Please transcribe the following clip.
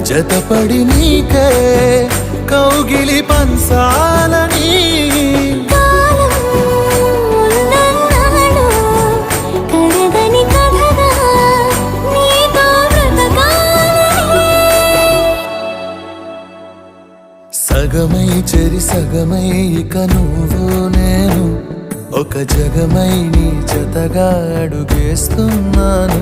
జతపడి నీకే కౌగిలి పంచాలని సగమై చెరి సగమై ఇక నువ్వు నేను ఒక జగమై నీ జతగా అడుగేస్తున్నాను.